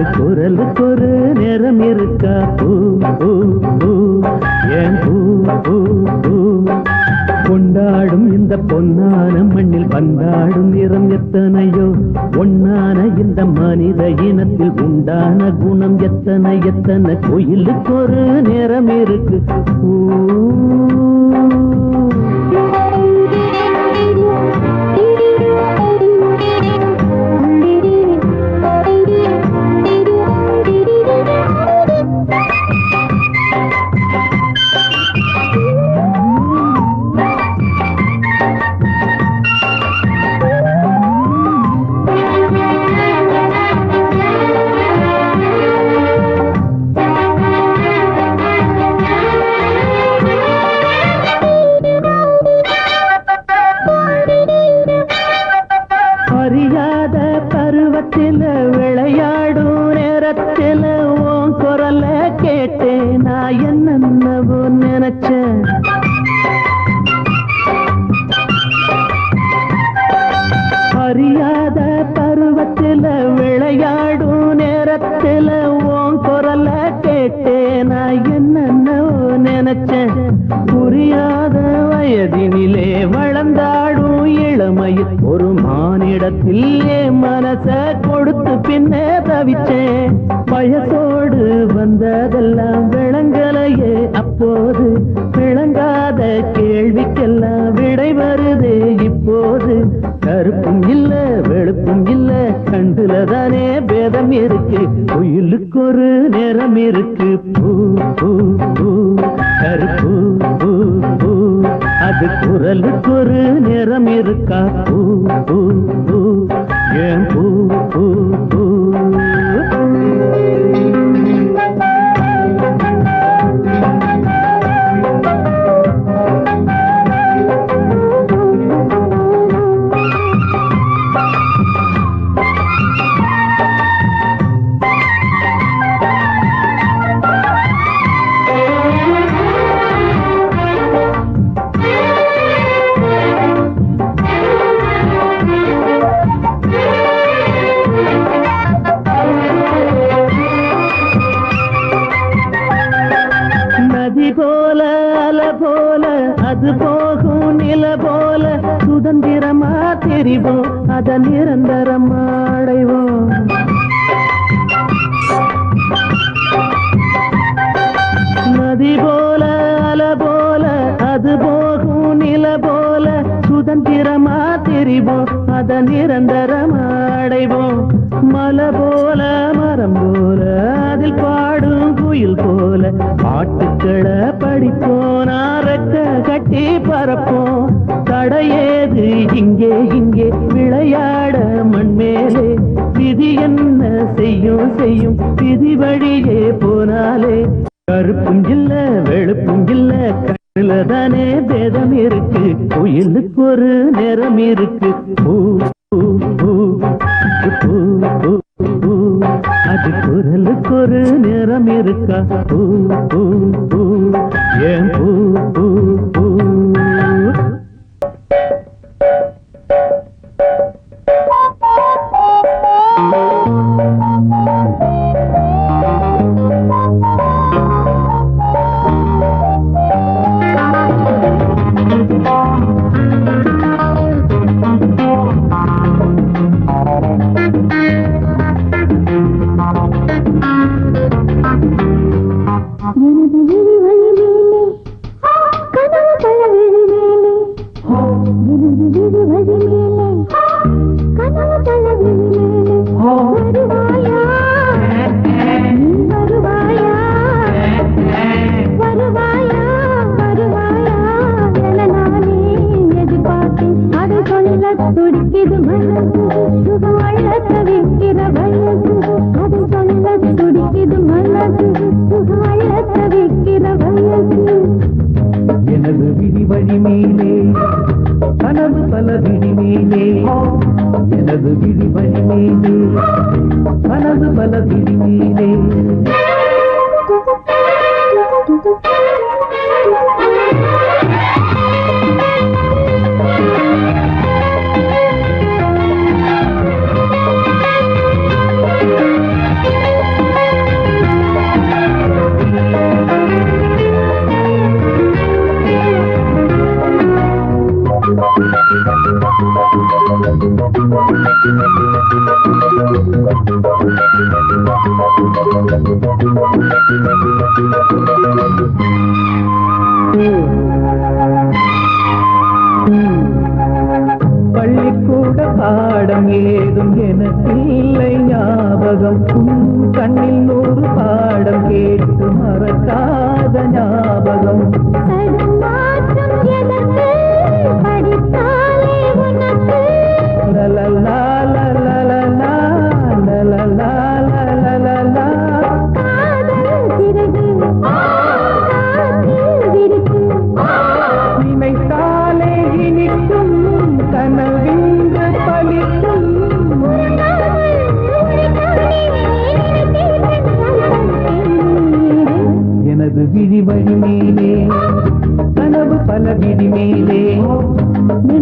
அது குரலுக்கு ஒரு நேரம் இருக்கா பூ பூ பூ ஏன் பூ பூ பூ கொண்டாடும் இந்த பொன்னான மண்ணில் பந்தாடும் நிறம் எத்தனையோ ஒன்னான இந்த மனித இனத்தில் உண்டான குணம் எத்தனை எத்தனை கோயிலுக்கு ஒரு நேரம் இருக்கு பூ அறியாத பருவத்தில விளையாடும் நேரத்தில உன் குரல கேட்டேன் நான் என்னவோ நினைச்சேன் அறியாத பருவத்தில விளையாடும் நேரத்தில உன் குரல கேட்டேன் நான் என்னவோ நினைச்சேன் புரியாத வயதினிலே வளர்ந்தாடும் இளமையில் ஒரு மானிடத்தில் மனச கொடுத்து பின்னே தவிச்சேன் வயசோடு வந்ததெல்லாம் விளங்கலையே அப்போது விளங்காத கேள்விக்கெல்லாம் விடை வருதே இப்போது கருப்பும் இல்ல வெளுப்பும் இல்ல கண்டுல தானே பேதம் இருக்கு கோயிலுக்கு ஒரு நேரம் இருக்கு பூ பூ பூ கருப்பு பூ பூ அது குரலுக்கு ஒரு நேரம் இருக்கா பூ பூ பூ ஏன் பூ பூ பூ போல அல போல அது போகும் நில போல சுதந்திரமா தெரிவோம் அத நிரந்தரமா அடைவோம் நதி போல அல போல அது போகும் நில போல சுதந்திரமா தெரிவோம் அத நிரந்தரமா அடைவோம் மலை போல மரம் போல அதில் பாடும் குயில் போல பாட்டுக்களை படிப்போம் ரெக்க கட்டி பறப்போம் தடையேது இங்கே இங்கே விளையாட மண்மேலே விதி என்ன செய்யும் செய்யும் விதி வழியே போனாலே கருப்பும் இல்ல வெளுப்பும் இல்ல கண்ணுல தானே பேதம் இருக்கு கோயிலுக்கு ஒரு நேரம் இருக்கு பூ பூ பூ பூ பூ பூ அது குரலுக்கு ஒரு நேரம் இருக்கா பூ பூ பூ ஏன் பூ பூ பூ எனது விதி வழி மேலே கனவு பல விதி மேலே எனது விதி வழி மேலே கனவு பல விதி மேலே பள்ளிக்கூட பாடம் ஏதும் எனக்கு இல்லை ஞாபகம். கண்ணில் 100 பாடம் கேட்டு மறக்காத ஞாபகம். நினைத்தாலே இனிக்கும் கனவிந்து பலிக்கும். எனது விழி வழி மேலே கனவு பல விழி மேலே.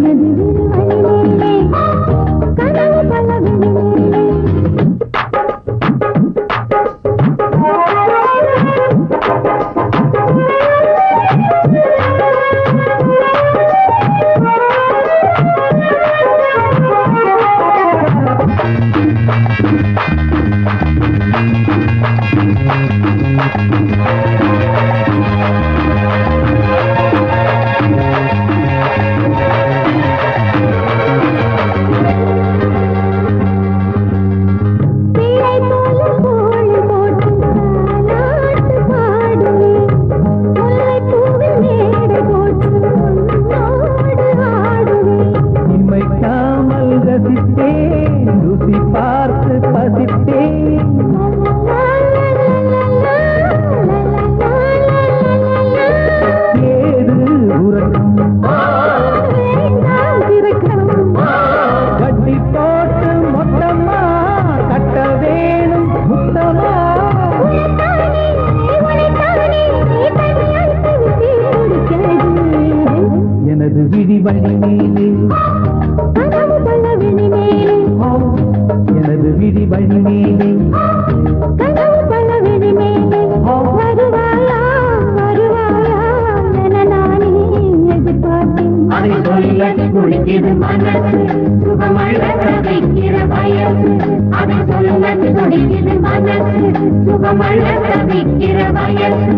எனது விழி வழி மேலே கனவு பல விழி மேலே. எனது விழி வழி மேலே கனவு பல விழி மேலே. எனது விழி வழி மேலே கனவு பல விழி மேலே. வருவாயா வருவாயா என நானே எதிர்பார்த்தேன். அதை சொல்ல துடிக்கிறது மனசு சுகமழ வைக்கிற வயசு. அதை சொல்ல துடிக்கிறது மனசு சுகமழ வைக்கிற வயசு.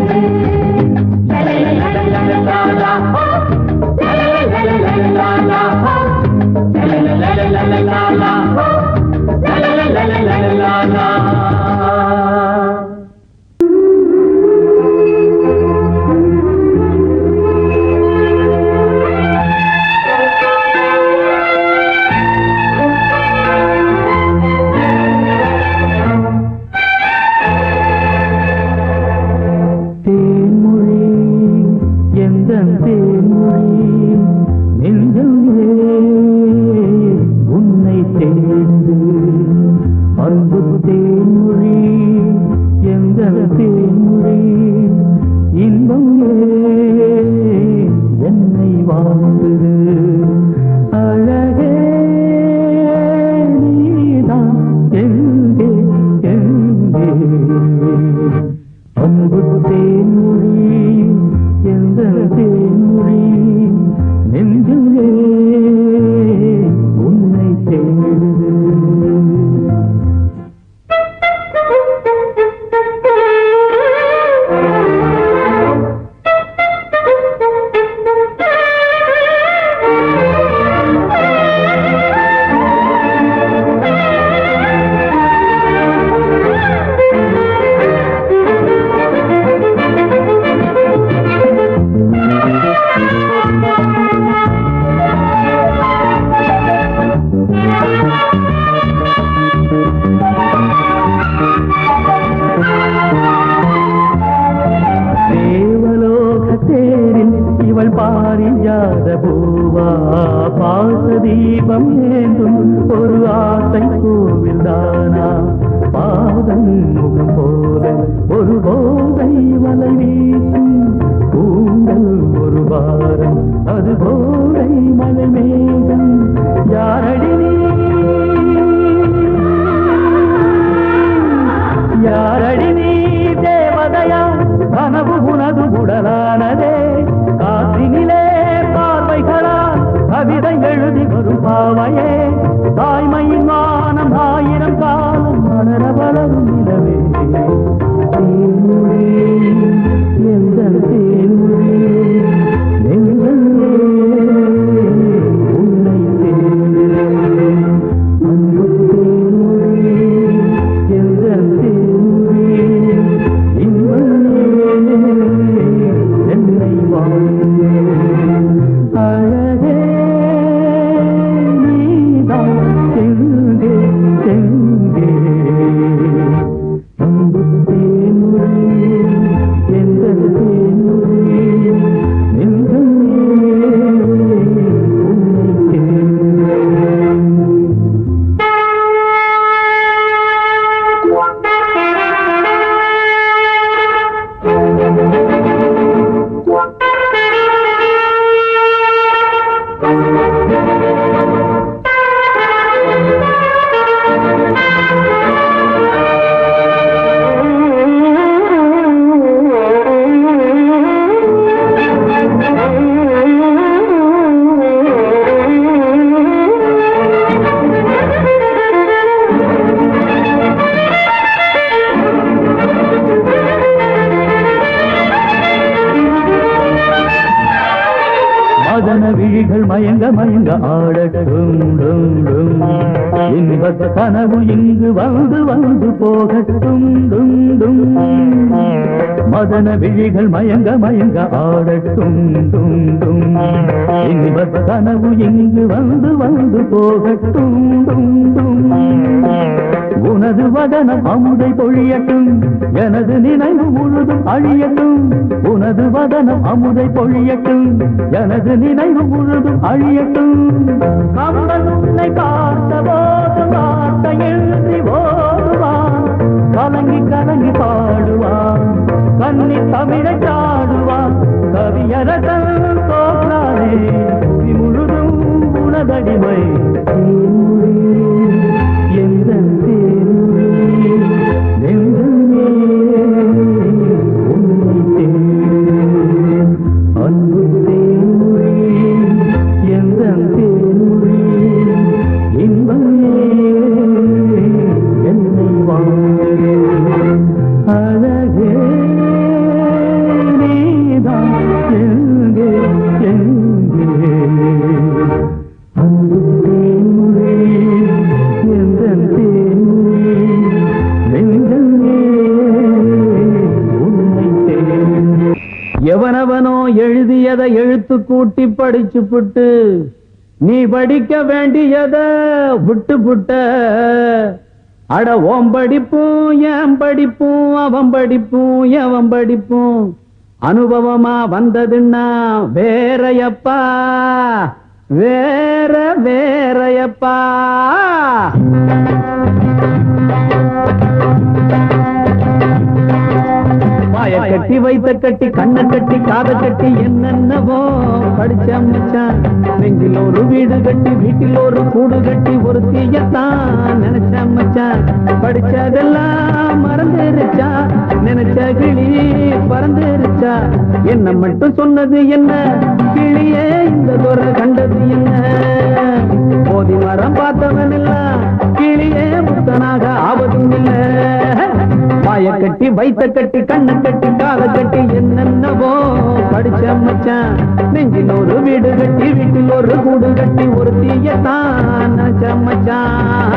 பாசதீபம் ஏந்தும் ஒரு ஆசை கோவில் தானா. பாதம் முகம் போல ஒரு போதை வலை வீசும் கூந்தல் ஒரு வாரம் அது போதை மலை மேகம். யாரடி நீ யாரடி நீ தேவதையா கனவு உனது உடலானதே. காற்றினிலே பார்வைகளா கவிதை எழுதி வரும் பாவையே தாய்மையின் மயங்க ஆடட்டும் டும் டும் இன்பத் கனவு இங்கு வந்து வந்து போகட்டும் டும் டும் மதன விழிகள் மயங்க மயங்க ஆடட்டும் டும் டும் இன்பத் கனவு இங்கு வந்து வந்து போகட்டும் டும் டும் உனது வதனம் அமுதை பொழியட்டும் எனது நினைவு முழுதும் அழியட்டும் உனது வதனம் அமுதை பொழியட்டும் எனது நினைவு முழுதும் அழியட்டும் கம்பன் உன்னை பார்த்த போது வார்த்தை எழுதி ஓடுவான் கலங்கி கலங்கி பாடுவான் கண்ணி தமிழை சாடுவான் கவியரசன் தோற்றானே புவி முழுதும் உனதடிமை எவனவனோ எழுதியதை எழுத்து கூட்டி படிச்சு புட்டு நீ படிக்க வேண்டியத விட்டு புட்ட அட ஓம் படிப்பும் என் படிப்பும் அவன் படிப்பும் எவன் படிப்பும் அனுபவமா வந்ததுன்னா வேறையப்பா வேறையப்பா கட்டி வைத்த கட்டி கண்ண கட்டி காத கட்டி என்னென்னவோ படிச்ச மச்சான் நெஞ்சில் ஒரு வீடு கட்டி வீட்டில் ஒரு கூடு கட்டி ஒரு தீயத்தான் நினைச்ச மச்சான் படிச்சதெல்லாம் மறந்துருச்சா நினைச்ச கிளி பறந்துருச்சா என்ன மட்டும் சொன்னது என்ன கிளியே இந்த துறை கண்டது என்ன போதி மரம் பார்த்தவன் எல்லாம் கிளியே முத்தனாக ஆவதும் இல்லை வாய கட்டி வைத்த கட்டி கண்ண கட்டி கால கட்டி என்னென்னவோ படிச்ச மச்சான் நெஞ்சில் ஒரு வீடு கட்டி வீட்டில் ஒரு கூடு கட்டி ஒரு தீயத்தான் நினைச்ச மச்சான்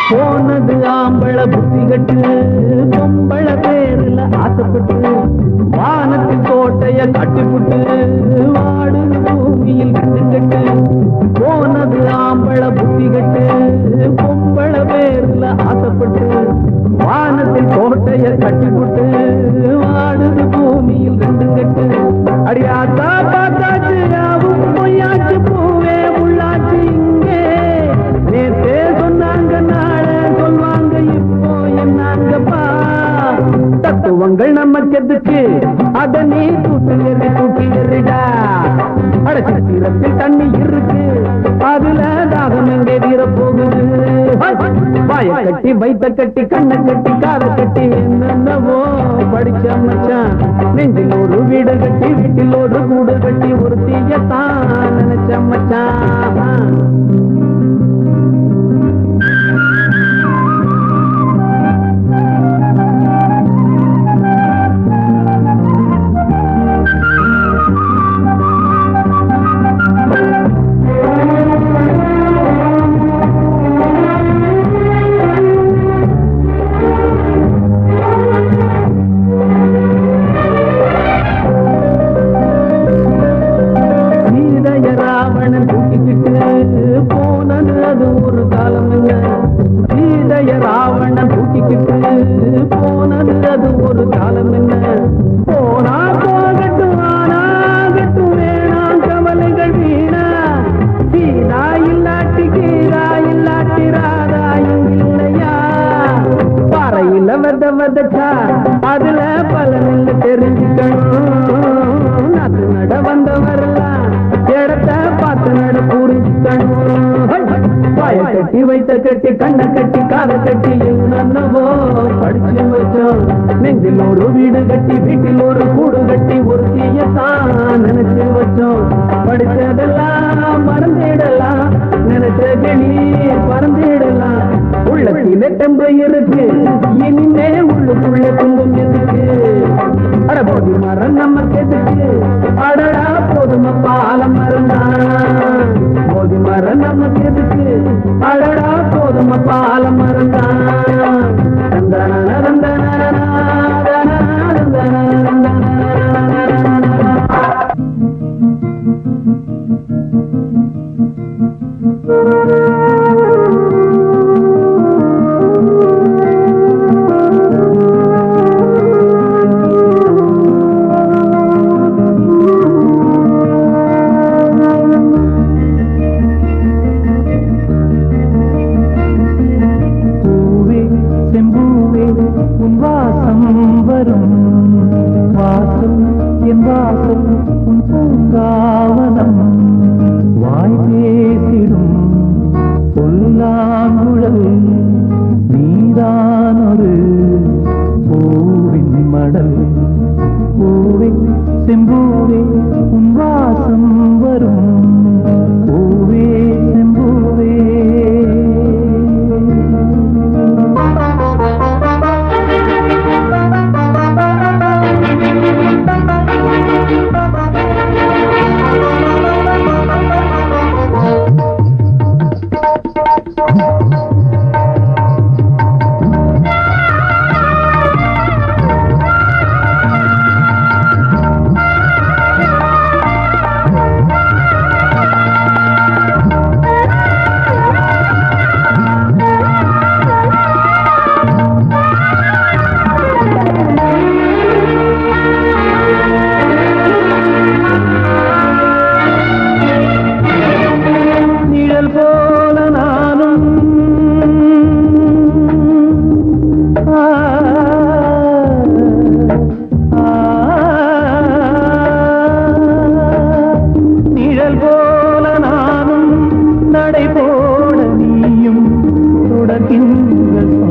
போனது ஆம்பள புத்தி கட்டு பொம்பள பேருல ஆசைப்பட்டு வானத்தில் கோட்டைய கட்டிப்புட்டு வாடு பூமியில் கண்டு கட்டு போனது ஆம்பள புத்தி கட்டு பொம்பள பேருல ஆசைப்பட்டு வானத்தில் கோட்டைய கட்டிப்புட்டு வாடுது பூமியில் கண்டு கட்டு அடியாத்தா பார்த்தாச்சு யாவும் பொய்யாச்சு பூவே உள்ளாச்சு இங்கே நேத்தே சொன்னாங்க சொல்வாங்க இப்போ என்னாங்கப்பா தத்துவங்கள் நமக்கு எதுக்கு அத நீ தூக்கி எறிடா அடச்சிரத்தில் தண்ணி இருக்கு அதுல தாகம் எங்கே தீர போகுது வாய கட்டி வைத்த கட்டி கண்ண கட்டி காத கட்டி என்னென்னவோ படிச்ச மச்சான் நெஞ்சில் ஒரு வீடு கட்டி வீட்டில் ஒரு கூடு கட்டி ஒரு தீயத்தான் நினைச்ச மச்சான் ராவணன் தூக்கிக்கிட்டு போ பானையில வதச்சா அதுல பலனில் தெரிஞ்சுக்கணும். நாத்து நட வந்தவரெல்லாம் இடத்த பார்த்து நட புரிஞ்சுக்கணும். பாய கட்டி வைத்த கட்டி கண்ணை கட்டி காதை கட்டி என்னவோ படிச்சு வச்சோம். நெஞ்சில் ஒரு வீடு கட்டி வீட்டில் ஒரு கூடு கட்டி ஒரு தீயத்தான் நினைச்சு வச்சோம். படிச்சதெல்லாம் மறந்துடலாம், நினைச்ச கணி பறந்துடலாம். உள்ளத்தில டெம்பு இருக்கு, இனிமே உள்ளுக்குள்ள துன்பம் எதுக்கு? அட போதி மரம் நமக்கு எதுக்கு? அடடா போதும பாலம் மறந்தான். போதி மரம் நமக்கு எதுக்கு? அடடா போதும பாலம் மறந்தான்.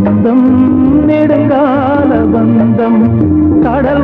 சொந்தம் நெடுங்கால பந்தம் கடல்